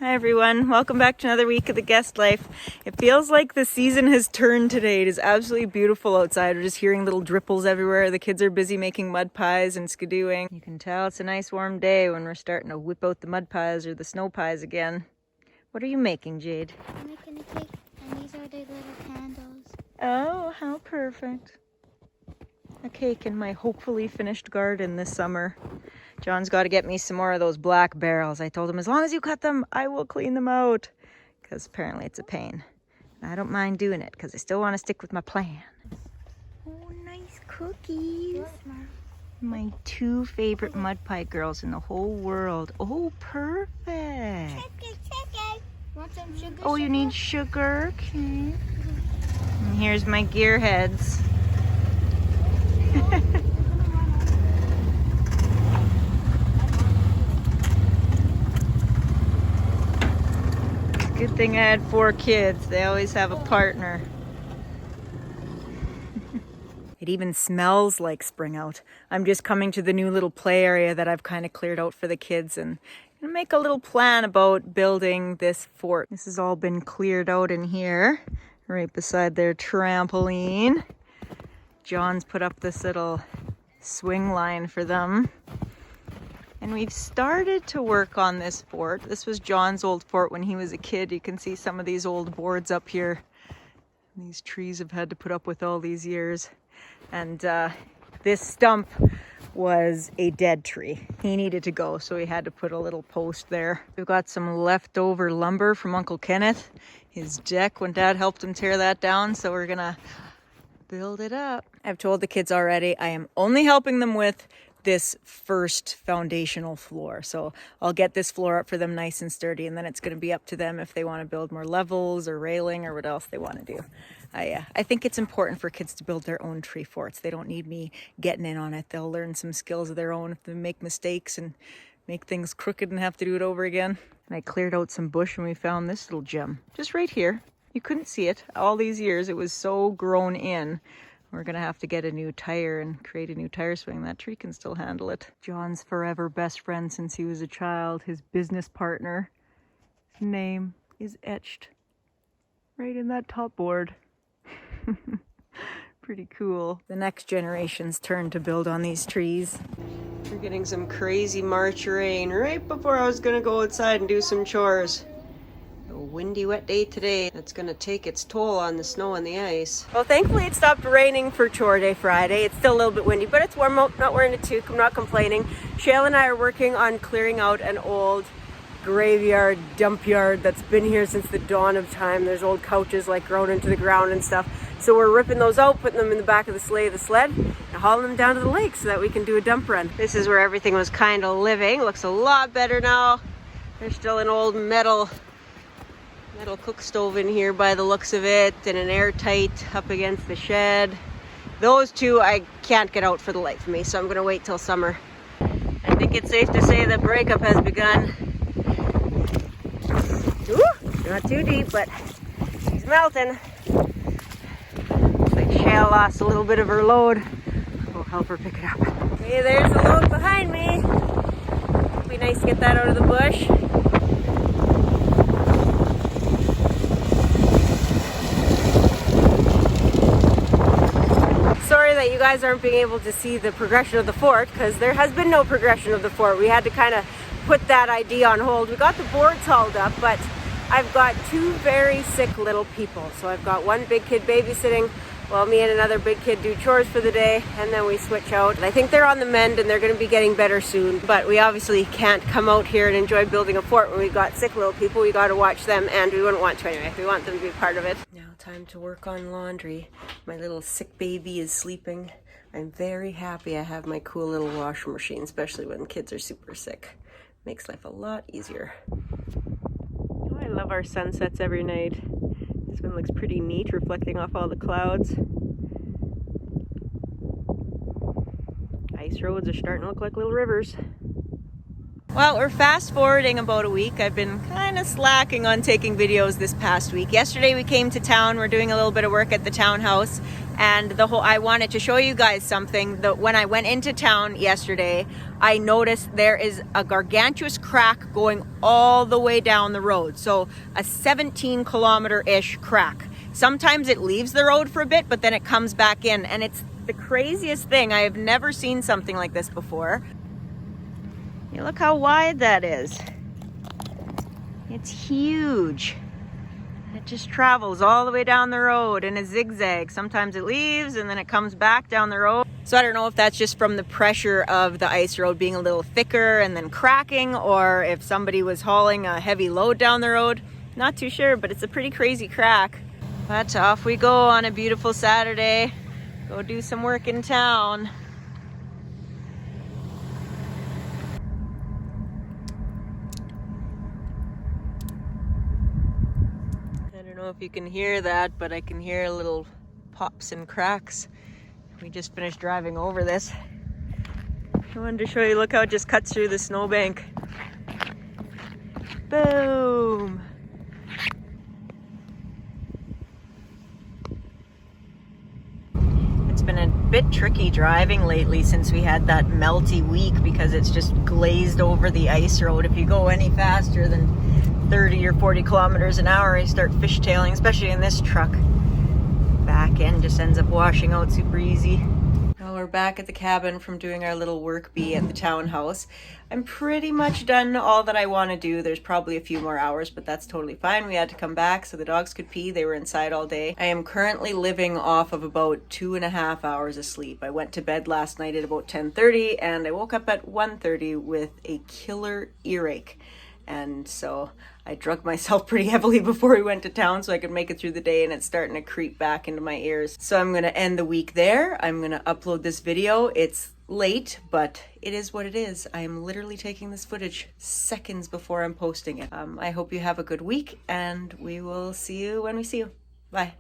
Hi everyone, welcome back to another week of the guest life. It feels like the season has turned today. It is absolutely beautiful outside. We're just hearing little dripples everywhere. The kids are busy making mud pies and skidooing. You can tell it's a nice warm day when we're starting to whip out the mud pies or the snow pies again. What are you making, Jade? I'm making a cake, and these are the little candles. Oh, how perfect. A cake in my hopefully finished garden this summer. John's got to get me some more of those black barrels. I told him as long as you cut them, I will clean them out. Because apparently it's a pain. I don't mind doing it because I still want to stick with my plan. Oh, nice cookies. My two favorite mud pie girls in the whole world. Oh, perfect. Chicken. Want some sugar? Oh, you need sugar? Okay. And here's my gearheads. Good thing I had 4 kids. They always have a partner. It even smells like spring out. I'm just coming to the new little play area that I've kind of cleared out for the kids and make a little plan about building this fort. This has all been cleared out in here, right beside their trampoline. John's put up this little swing line for them. And we've started to work on this fort. This was John's old fort when he was a kid. You can see some of these old boards up here. These trees have had to put up with all these years. And this stump was a dead tree. He needed to go, so he had to put a little post there. We've got some leftover lumber from Uncle Kenneth. His deck when Dad helped him tear that down, so we're gonna build it up. I've told the kids already, I am only helping them with this first foundational floor. So I'll get this floor up for them nice and sturdy, and then it's going to be up to them if they want to build more levels or railing or what else they want to do. I think it's important for kids to build their own tree forts. They don't need me getting in on it. They'll learn some skills of their own if they make mistakes and make things crooked and have to do it over again. And I cleared out some bush and we found this little gem just right here. You couldn't see it all these years. It was so grown in. We're gonna have to get a new tire and create a new tire swing. That tree can still handle it. John's forever best friend since he was a child, his business partner. His name is etched right in that top board. Pretty cool. The next generation's turn to build on these trees. We're getting some crazy March rain right before I was gonna go outside and do some chores. A windy, wet day today. That's gonna take its toll on the snow and the ice. Well, thankfully it stopped raining for Chore Day Friday. It's still a little bit windy, but it's warm out. Not wearing a toque. I'm not complaining. Shale and I are working on clearing out an old graveyard, dump yard that's been here since the dawn of time. There's old couches like grown into the ground and stuff. So we're ripping those out, putting them in the back of the sled, and hauling them down to the lake so that we can do a dump run. This is where everything was kind of living. Looks a lot better now. There's still an old metal cook stove in here by the looks of it, and an airtight up against the shed. Those two I can't get out for the life of me, so I'm gonna wait till summer. I think it's safe to say that breakup has begun. Ooh, not too deep, but she's melting. Looks like Shale lost a little bit of her load. We'll help her pick it up. Okay, there's the load behind me. It'd be nice to get that out of the bush. Sorry that you guys aren't being able to see the progression of the fort, because there has been no progression of the fort. We had to kind of put that idea on hold. We got the boards hauled up, but I've got 2 very sick little people. So I've got one big kid babysitting while me and another big kid do chores for the day, and then we switch out. I think they're on the mend and they're going to be getting better soon, but we obviously can't come out here and enjoy building a fort when we've got sick little people. We got to watch them, and we wouldn't want to anyway. We want them to be part of it. Now time to work on laundry. My little sick baby is sleeping. I'm very happy I have my cool little washing machine, especially when kids are super sick. Makes life a lot easier. Oh, I love our sunsets every night. This one looks pretty neat, reflecting off all the clouds. Ice roads are starting to look like little rivers. Well, we're fast forwarding about a week. I've been kind of slacking on taking videos this past week. Yesterday we came to town. We're doing a little bit of work at the townhouse, and I wanted to show you guys something. That when I went into town yesterday, I noticed there is a gargantuous crack going all the way down the road. So a 17-kilometer-ish crack. Sometimes it leaves the road for a bit, but then it comes back in, and it's the craziest thing. I have never seen something like this before. You look how wide that is. It's huge. It just travels all the way down the road in a zigzag. Sometimes it leaves and then it comes back down the road. So I don't know if that's just from the pressure of the ice road being a little thicker and then cracking, or if somebody was hauling a heavy load down the road. Not too sure, but it's a pretty crazy crack. But off we go on a beautiful Saturday. Go do some work in town. I don't know if you can hear that, but I can hear little pops and cracks. We just finished driving over this. I wanted to show you, look how it just cuts through the snowbank. Boom! It's been a bit tricky driving lately since we had that melty week, because it's just glazed over the ice road. If you go any faster than 30 or 40 kilometers an hour, you start fishtailing, especially in this truck. Back end just ends up washing out super easy. Well, we're back at the cabin from doing our little work bee at the townhouse. I'm pretty much done all that I want to do. There's probably a few more hours, but that's totally fine. We had to come back so the dogs could pee. They were inside all day. I am currently living off of about 2.5 hours of sleep. I went to bed last night at about 10:30 and I woke up at 1:30 with a killer earache. And so I drugged myself pretty heavily before we went to town so I could make it through the day, and it's starting to creep back into my ears. So I'm going to end the week there. I'm going to upload this video. It's late, but it is what it is. I am literally taking this footage seconds before I'm posting it. I hope you have a good week, and we will see you when we see you. Bye.